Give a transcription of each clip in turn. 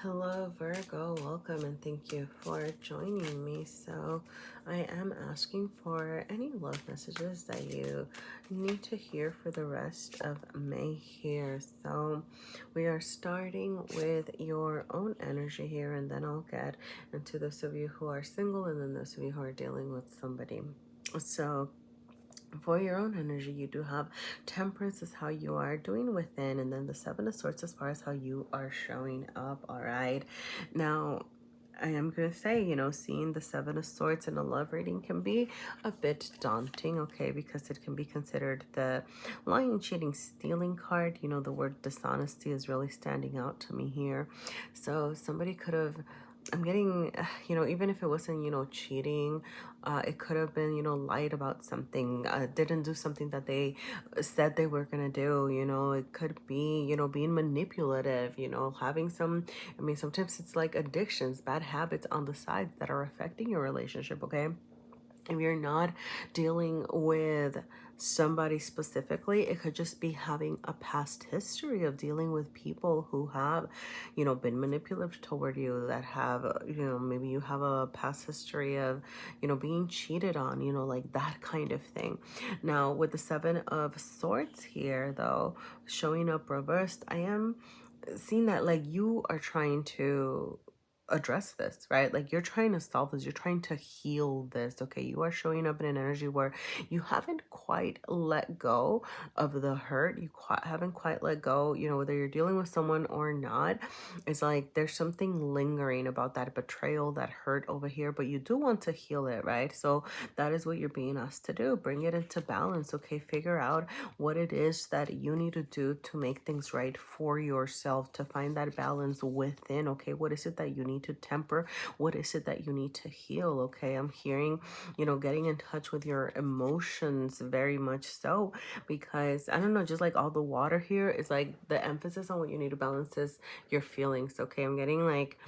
Hello, Virgo. Welcome and thank you for joining me. So, I am asking for any love messages that you need to hear for the rest of May here. So, we are starting with your own energy here, and then I'll get into those of you who are single and then those of you who are dealing with somebody. So, for your own energy, you do have temperance is how you are doing within, and then the seven of swords as far as how you are showing up. All right, now I am going to say, seeing the seven of swords in a love reading can be a bit daunting, okay, because it can be considered the lying, cheating, stealing card. The word dishonesty is really standing out to me here. So somebody could have, I'm getting, even if it wasn't, cheating, it could have been, lied about something, didn't do something that they said they were going to do. It could be, being manipulative, having some, I mean, sometimes it's like addictions, bad habits on the side that are affecting your relationship, okay? If you're not dealing with somebody specifically, it could just be having a past history of dealing with people who have, been manipulative toward you, that have, maybe you have a past history of, being cheated on, like that kind of thing. Now, with the seven of swords here, though, showing up reversed, I am seeing that like you are trying to address this, right? Like you're trying to solve this, you're trying to heal this, okay? You are showing up in an energy where you haven't quite let go of the hurt. You haven't quite let go, whether you're dealing with someone or not. It's like there's something lingering about that betrayal, that hurt over here, but you do want to heal it, right? So that is what you're being asked to do. Bring it into balance, okay? Figure out what it is that you need to do to make things right for yourself, to find that balance within, okay? What is it that you need to temper? What is it that you need to heal, okay? I'm hearing, getting in touch with your emotions very much so, because I don't know, just like all the water here is like the emphasis on what you need to balance is your feelings, okay? I'm getting like,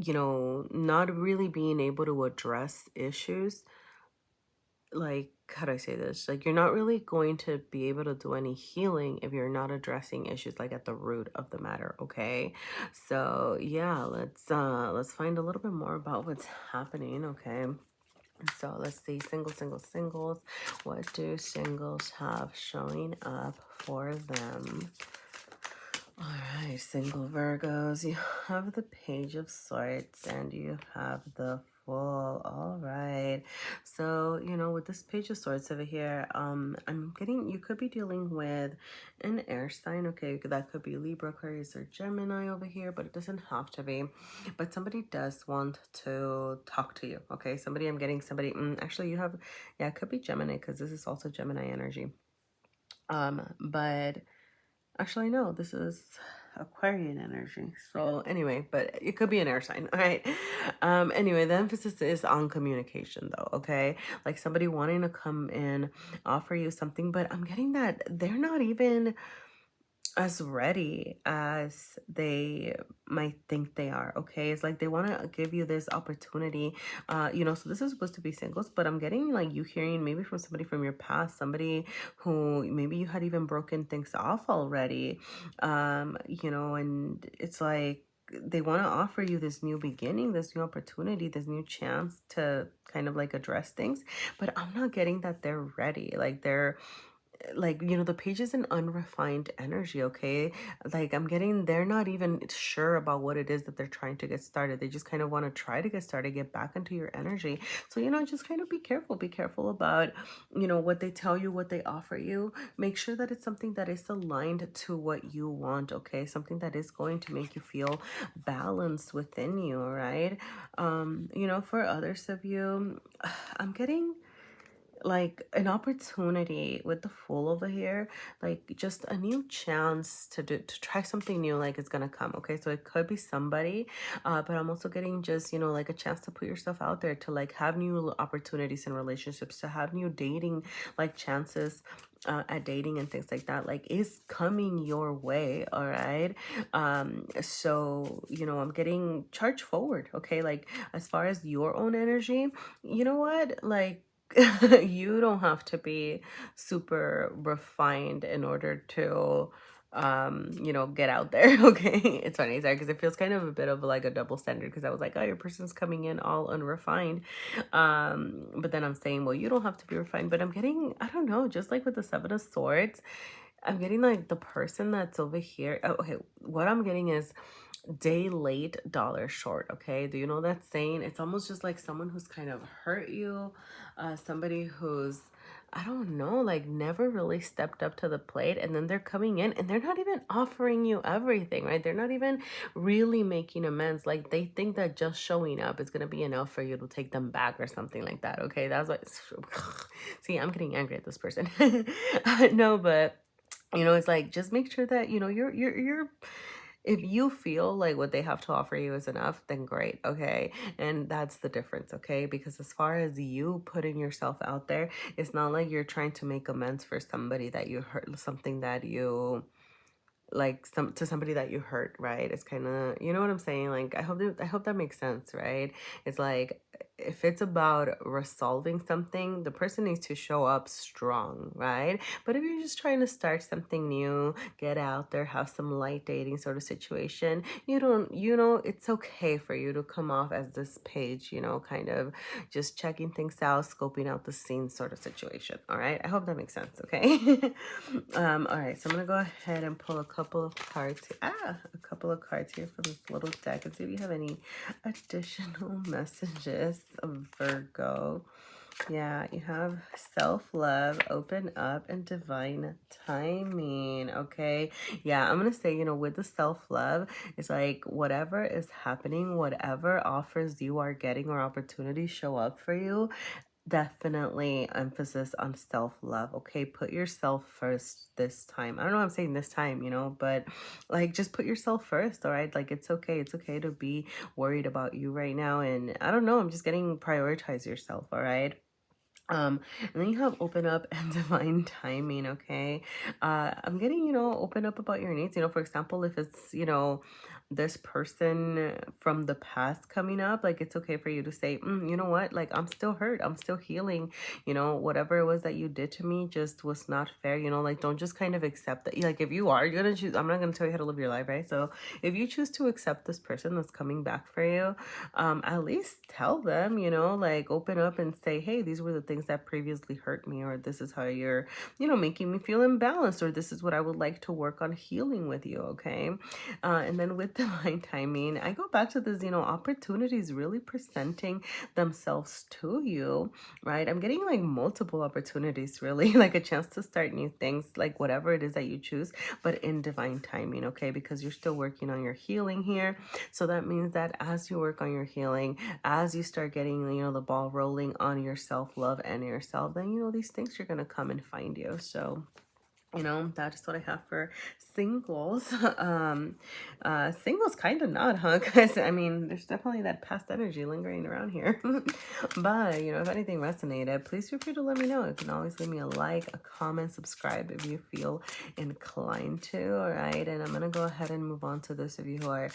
not really being able to address issues, like, how do I say this? Like, you're not really going to be able to do any healing if you're not addressing issues like at the root of the matter, okay? So yeah, let's find a little bit more about what's happening, okay? So let's see, singles. What do singles have showing up for them? All right, single Virgos, you have the Page of Swords and you have the Fool. All right. So, with this Page of Swords over here, I'm getting, you could be dealing with an air sign, okay? That could be Libra, Aquarius, or Gemini over here, but it doesn't have to be. But somebody does want to talk to you, okay? I'm getting somebody, actually you have, yeah, it could be Gemini because this is also Gemini energy. But actually, no, this is Aquarian energy. So anyway, but it could be an air sign. All right. Anyway, the emphasis is on communication though. Okay. Like somebody wanting to come in, offer you something, but I'm getting that they're not even as ready as they might think they are, okay? It's like they want to give you this opportunity, so this is supposed to be singles, but I'm getting like you hearing maybe from somebody from your past, somebody who maybe you had even broken things off already, and it's like they want to offer you this new beginning, this new opportunity, this new chance to kind of like address things, but I'm not getting that they're ready. Like they're like, the page is an unrefined energy, okay? Like I'm getting they're not even sure about what it is that they're trying to get started. They just kind of want to try to get started, get back into your energy. So, just kind of be careful about, what they tell you, what they offer you. Make sure that it's something that is aligned to what you want, okay? Something that is going to make you feel balanced within you, all right? For others of you, I'm getting like an opportunity with the Fool over here, like just a new chance to try something new, like it's gonna come, okay? So it could be somebody, but I'm also getting just, like a chance to put yourself out there, to like have new opportunities in relationships, to have new dating like chances at dating and things like that, like is coming your way, all right? So I'm getting charged forward, okay? Like as far as your own energy, you know what, like you don't have to be super refined in order to you know, get out there. Okay, it's funny, sorry, because it feels kind of a bit of like a double standard, because I was like, oh, your person's coming in all unrefined, but then I'm saying, well, you don't have to be refined. But I'm getting, I don't know, just like with the Seven of Swords, I'm getting like the person that's over here. Oh, okay, what I'm getting is day late, dollar short. Okay, do you know that saying? It's almost just like someone who's kind of hurt you, somebody who's, I don't know, like never really stepped up to the plate, and then they're coming in and they're not even offering you everything, right? They're not even really making amends. Like they think that just showing up is gonna be enough for you to take them back or something like that. Okay, that's what. See, I'm getting angry at this person. No, but you know, it's like, just make sure that, you know, you're if you feel like what they have to offer you is enough, then great, okay? And that's the difference, okay? Because as far as you putting yourself out there, it's not like you're trying to make amends for somebody that you hurt, something that you like, somebody that you hurt, right? It's kind of, you know what I'm saying? Like, I hope that makes sense, right? It's like, if it's about resolving something, the person needs to show up strong, right? But if you're just trying to start something new, get out there, have some light dating sort of situation, you don't, you know, it's okay for you to come off as this page, you know, kind of just checking things out, scoping out the scene sort of situation. All right, I hope that makes sense. Okay. All right, so I'm gonna go ahead and pull a couple of cards. A couple of cards here from this little deck, and see if you have any additional messages of Virgo. Yeah, you have self-love, open up, and divine timing. Okay. Yeah, I'm gonna say, you know, with the self-love, it's like whatever is happening, whatever offers you are getting or opportunities show up for you, definitely emphasis on self-love. Okay, put yourself first this time. I don't know why I'm saying this time, you know, but like, just put yourself first. All right, like, it's okay, it's okay to be worried about you right now. And I don't know, I'm just getting, prioritize yourself. All right. And then you have open up and divine timing. Okay. I'm getting, you know, open up about your needs. You know, for example, if it's, you know, this person from the past coming up, like, it's okay for you to say, you know what, like, I'm still hurt, I'm still healing, you know, whatever it was that you did to me just was not fair, you know, like, don't just kind of accept that. Like, if you are, you're gonna choose, I'm not gonna tell you how to live your life, right? So if you choose to accept this person that's coming back for you, at least tell them, you know, like, open up and say, hey, these were the things that previously hurt me, or this is how you're, you know, making me feel imbalanced, or this is what I would like to work on healing with you. Okay. And then with divine timing, I go back to this, you know, opportunities really presenting themselves to you, right? I'm getting like multiple opportunities, really, like a chance to start new things, like whatever it is that you choose, but in divine timing, okay? Because you're still working on your healing here. So that means that as you work on your healing, as you start getting, you know, the ball rolling on your self-love and yourself, then, you know, these things are going to come and find you. So, you know, that is what I have for singles. Singles kind of not, huh? Because I mean, there's definitely that past energy lingering around here. But, you know, if anything resonated, please feel free to let me know. You can always leave me a like, a comment, subscribe if you feel inclined to. All right, and I'm gonna go ahead and move on to those of you who are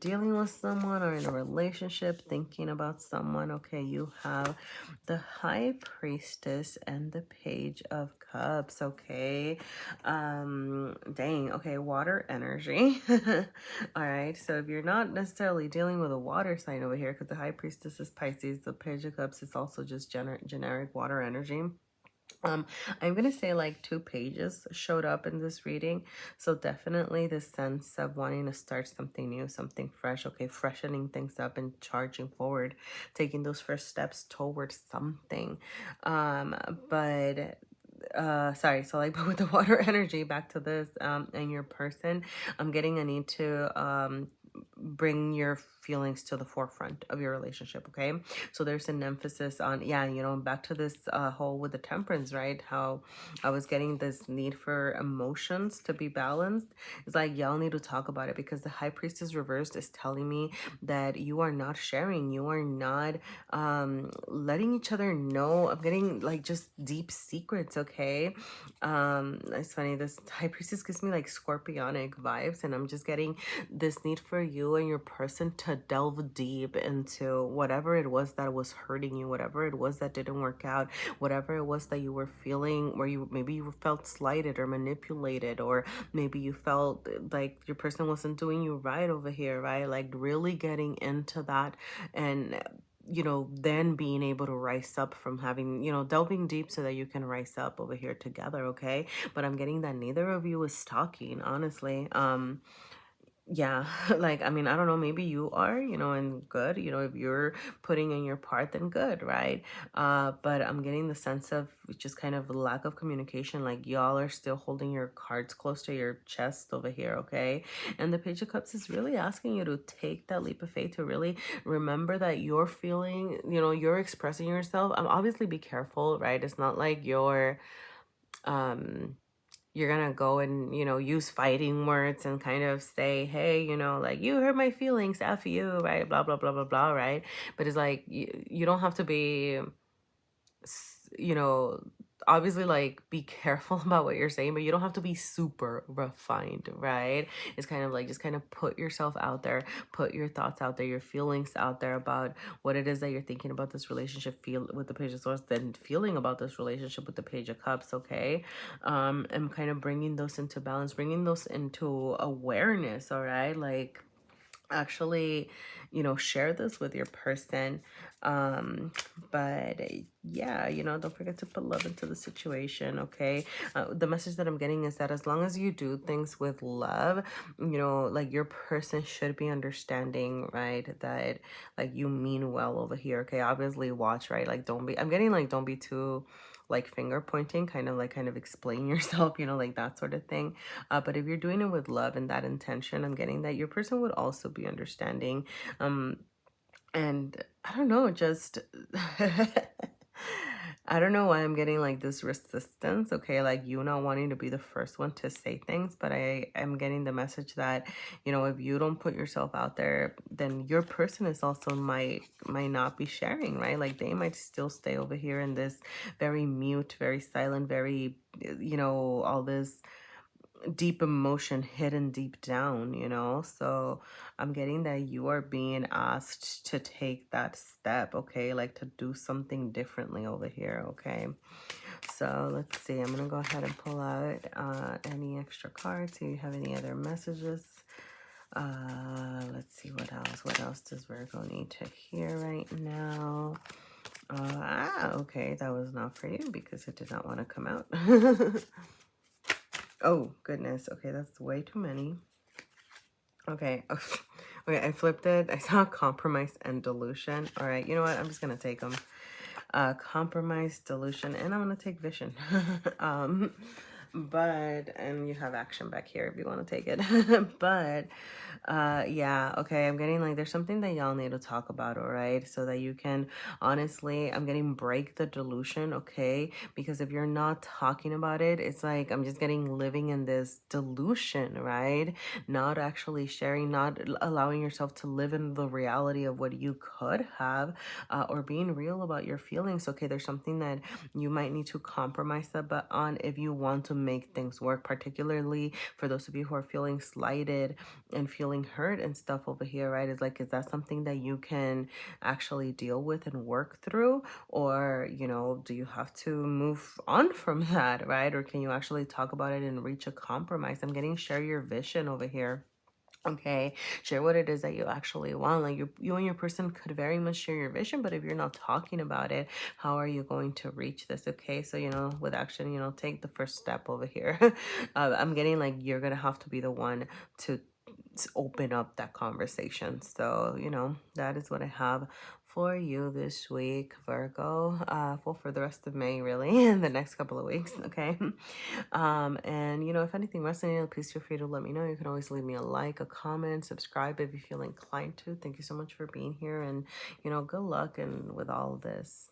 dealing with someone or in a relationship, thinking about someone. Okay, you have the High Priestess and the Page of Cups. Okay. Dang. Okay, water energy. All right, so if you're not necessarily dealing with a water sign over here, because the High Priestess is Pisces, the Page of Cups is also just generic water energy. I'm gonna say like 2 pages showed up in this reading, so definitely the sense of wanting to start something new, something fresh. Okay, freshening things up and charging forward, taking those first steps towards something. um but sorry, so like, but with the water energy, back to this, and your person, I'm getting a need to bring your feelings to the forefront of your relationship. Okay, so there's an emphasis on, yeah, you know, back to this whole with the temperance, right? How I was getting this need for emotions to be balanced. It's like, y'all need to talk about it, because the High Priestess reversed is telling me that you are not sharing, you are not letting each other know. I'm getting like just deep secrets. Okay. It's funny, this High Priestess gives me like scorpionic vibes, and I'm just getting this need for you and your person to delve deep into whatever it was that was hurting you, whatever it was that didn't work out, whatever it was that you were feeling, where maybe you felt slighted or manipulated, or maybe you felt like your person wasn't doing you right over here, right? Like really getting into that, and then being able to rise up from having, delving deep so that you can rise up over here together, okay? But I'm getting that neither of you is talking, honestly. Yeah, like, I mean, I don't know, maybe you are, and good, if you're putting in your part, then good, right? But I'm getting the sense of just kind of lack of communication, like y'all are still holding your cards close to your chest over here, okay? And the Page of Cups is really asking you to take that leap of faith, to really remember that you're feeling, you're expressing yourself. Obviously be careful, right? It's not like um you're gonna go and use fighting words and kind of say, hey, like, you hurt my feelings, F you, right, blah blah blah blah blah, right? But it's like you don't have to be, you know, obviously, like, be careful about what you're saying, but you don't have to be super refined, right? It's kind of like, just kind of put yourself out there, put your thoughts out there, your feelings out there about what it is that you're thinking about this relationship, feel with the Page of Swords, then feeling about this relationship with the Page of Cups, okay? And kind of bringing those into balance, bringing those into awareness, all right? Like, actually, share this with your person. But yeah, don't forget to put love into the situation, okay? The message that I'm getting is that as long as you do things with love, like, your person should be understanding, right, that, like, you mean well over here, okay? Obviously watch, right? Like, I'm getting like, don't be too, like, finger pointing, kind of explain yourself, like that sort of thing. But if you're doing it with love and that intention, I'm getting that your person would also be understanding. And I don't know, just I don't know why I'm getting like this resistance, okay? Like, you not wanting to be the first one to say things, but I am getting the message that, if you don't put yourself out there, then your person is also might not be sharing, right? Like, they might still stay over here in this very mute, very silent, very, all this deep emotion hidden deep down, so I'm getting that you are being asked to take that step, okay? Like, to do something differently over here, okay? So let's see, I'm gonna go ahead and pull out any extra cards. Do you have any other messages? Let's see, what else does Virgo need to hear right now? Okay, that was not for you because it did not want to come out. Oh, goodness. Okay, that's way too many. Okay. Okay, I flipped it. I saw compromise and delusion. All right, you know what? I'm just going to take them. Compromise, delusion, and I'm going to take vision. And you have action back here if you want to take it. But yeah, okay, I'm getting like, there's something that y'all need to talk about, all right? So that you can, honestly, I'm getting break the delusion, okay? Because if you're not talking about it, it's like, I'm just getting living in this delusion, right? Not actually sharing, not allowing yourself to live in the reality of what you could have, or being real about your feelings, okay? There's something that you might need to compromise on if you want to make things work, particularly for those of you who are feeling slighted and feeling hurt and stuff over here, right? Is like, is that something that you can actually deal with and work through? Or, do you have to move on from that, right? Or can you actually talk about it and reach a compromise? I'm getting share your vision over here. Okay, share what it is that you actually want. Like, you and your person could very much share your vision, but if you're not talking about it, how are you going to reach this? Okay, so with action, take the first step over here. I'm getting like, you're gonna have to be the one to open up that conversation. So that is what I have for you this week, Virgo. Well, for the rest of May, really, in the next couple of weeks. Okay. And if anything resonated, please feel free to let me know. You can always leave me a like, a comment, subscribe if you feel inclined to. Thank you so much for being here, and good luck and with all of this.